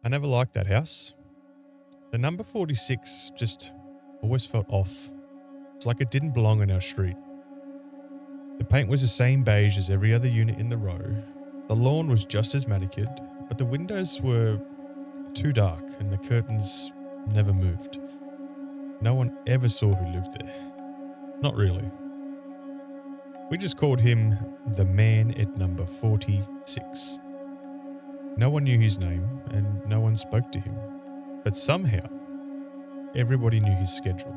I never liked that house. The number 46 just always felt off. It's like it didn't belong on our street. The paint was the same beige as every other unit in the row. The lawn was just as manicured, but the windows were too dark and the curtains never moved. No one ever saw who lived there. Not really. We just called him the man at number 46. No one knew his name and no one spoke to him. But somehow, everybody knew his schedule.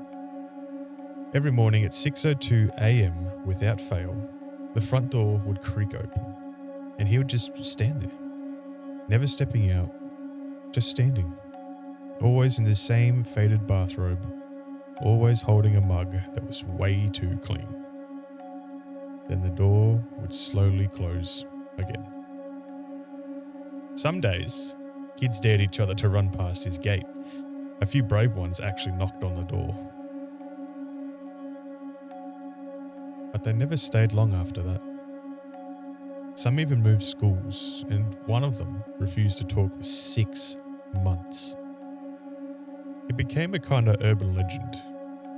Every morning at 6:02 a.m, without fail, the front door would creak open and he would just stand there, never stepping out, just standing, always in the same faded bathrobe, always holding a mug that was way too clean. Then the door would slowly close again. Some days, kids dared each other to run past his gate. A few brave ones actually knocked on the door. But they never stayed long after that. Some even moved schools, and one of them refused to talk for 6 months. It became a kind of urban legend,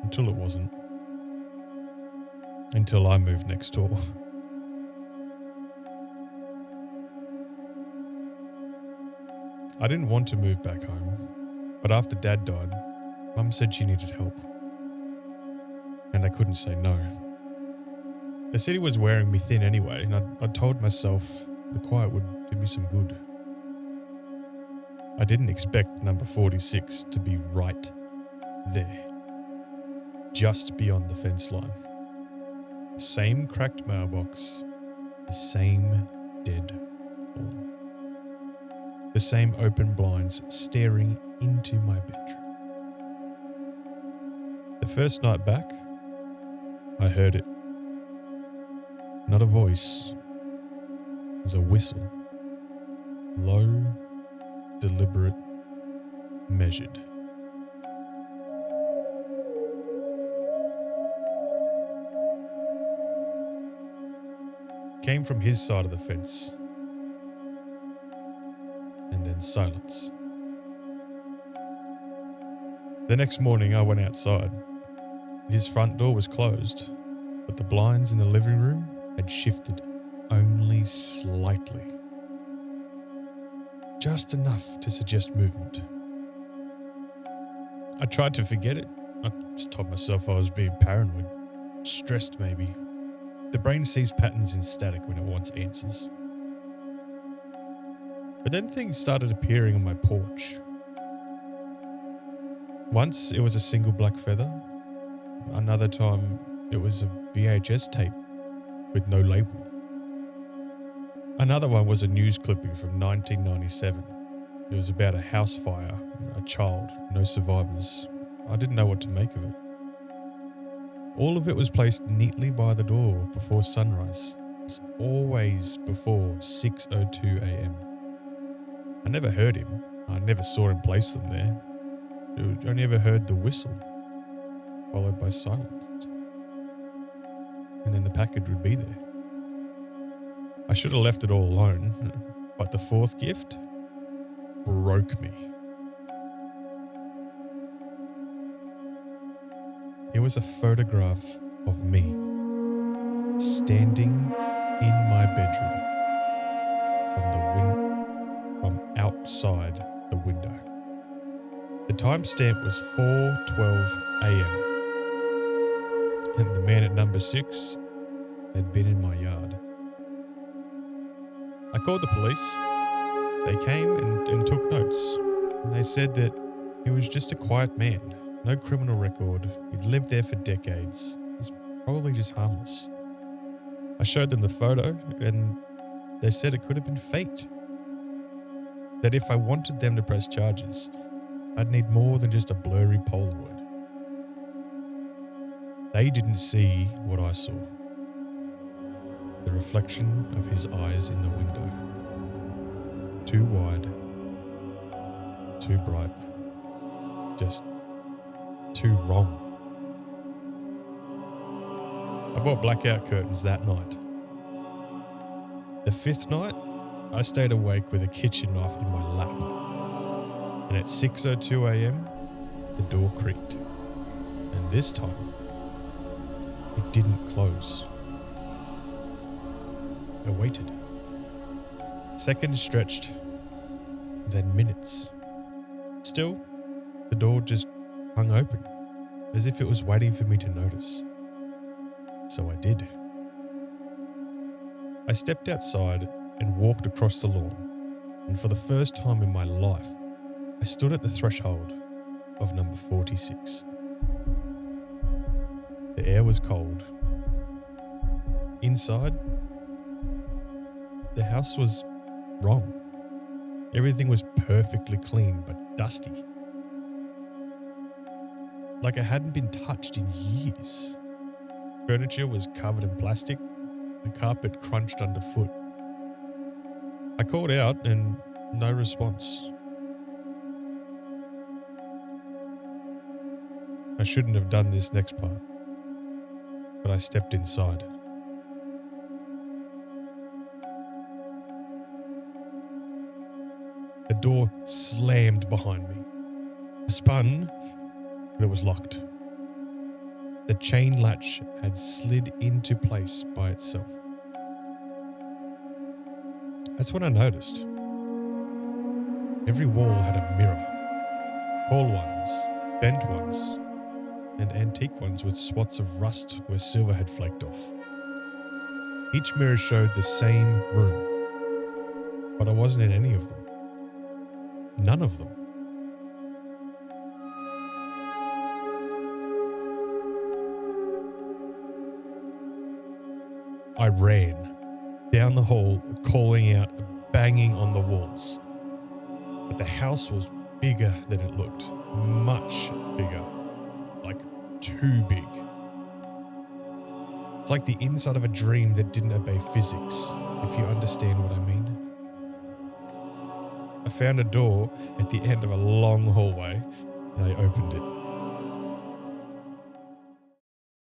until it wasn't. Until I moved next door. I didn't want to move back home, but after Dad died, Mum said she needed help. And I couldn't say no. The city was wearing me thin anyway, and I told myself the quiet would do me some good. I didn't expect number 46 to be right there, just beyond the fence line. The same cracked mailbox, the same dead lawn. The same open blinds staring into my bedroom. The first night back, I heard it. Not a voice, it was a whistle. Low, deliberate, measured. Came from his side of the fence. And then silence. The next morning I went outside. His front door was closed, but the blinds in the living room had shifted only slightly. Just enough to suggest movement. I tried to forget it. I just told myself I was being paranoid. Stressed maybe. The brain sees patterns in static when it wants answers. But then things started appearing on my porch. Once it was a single black feather. Another time it was a VHS tape with no label. Another one was a news clipping from 1997. It was about a house fire, a child, no survivors. I didn't know what to make of it. All of it was placed neatly by the door before sunrise. It was always before 6:02 a.m. I never heard him. I never saw him place them there. I only ever heard the whistle, followed by silence. And then the package would be there. I should have left it all alone, but the fourth gift broke me. It was a photograph of me, standing in my bedroom from outside the window. The timestamp was 4:12 a.m. and the man at number 6 had been in my yard. I called the police. They came and took notes. And they said that he was just a quiet man, no criminal record. He'd lived there for decades. He's probably just harmless. I showed them the photo and they said it could have been faked. That if I wanted them to press charges, I'd need more than just a blurry Polaroid. They didn't see what I saw. The reflection of his eyes in the window. Too wide. Too bright. Just too wrong. I bought blackout curtains that night. The 5th night, I stayed awake with a kitchen knife in my lap. And at 6:02 a.m., the door creaked. And this time, it didn't close. I waited. Seconds stretched, then minutes. Still, the door just hung open, as if it was waiting for me to notice. So I did. I stepped outside and walked across the lawn, and for the first time in my life, I stood at the threshold of number 46. The air was cold. Inside, the house was wrong. Everything was perfectly clean but dusty. Like it hadn't been touched in years. Furniture was covered in plastic. The carpet crunched underfoot. I called out and no response. I shouldn't have done this next part, but I stepped inside. The door slammed behind me. I spun, but it was locked. The chain latch had slid into place by itself. That's when I noticed. Every wall had a mirror. Tall ones, bent ones, and antique ones with spots of rust where silver had flaked off. Each mirror showed the same room, but I wasn't in any of them. None of them. I ran down the hall, calling out, banging on the walls. But the house was bigger than it looked. Much bigger. Like too big. It's like the inside of a dream that didn't obey physics, if you understand what I mean. I found a door at the end of a long hallway and I opened it.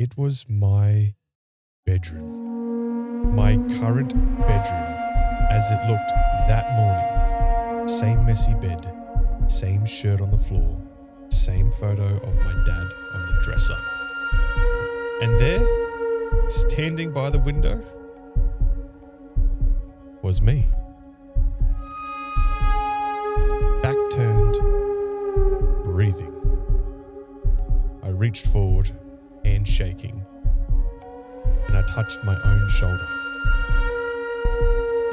It was my bedroom. My current bedroom as it looked that morning. Same messy bed, same shirt on the floor, same photo of my dad on the dresser. And there, standing by the window, was me. Back turned, breathing. I reached forward, hand shaking, and I touched my own shoulder.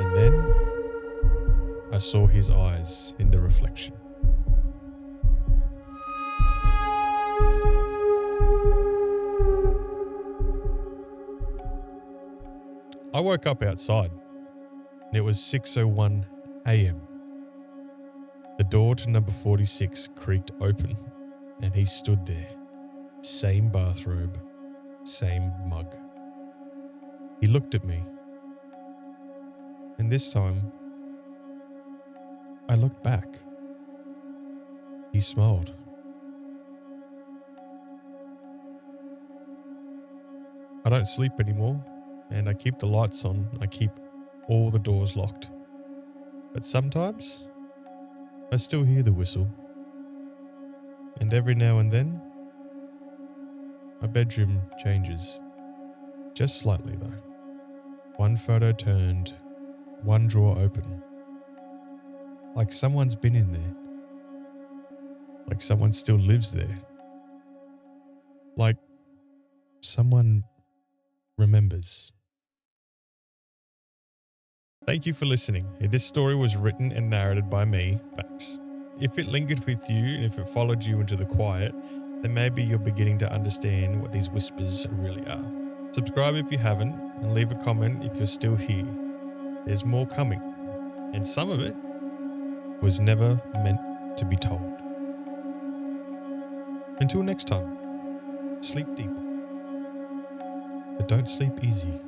And then I saw his eyes in the reflection. I woke up outside and it was 6:01 a.m. The door to number 46 creaked open and he stood there. Same bathrobe, same mug. He looked at me. And this time, I looked back. He smiled. I don't sleep anymore, and I keep the lights on. I keep all the doors locked. But sometimes, I still hear the whistle. And every now and then, my bedroom changes. Just slightly though. One photo turned, one drawer open. Like someone's been in there. Like someone still lives there. Like someone remembers. Thank you for listening. This story was written and narrated by me, Bax. If it lingered with you and if it followed you into the quiet, then maybe you're beginning to understand what these whispers really are. Subscribe if you haven't and leave a comment if you're still here. There's more coming, and some of it was never meant to be told. Until next time, sleep deep, but don't sleep easy.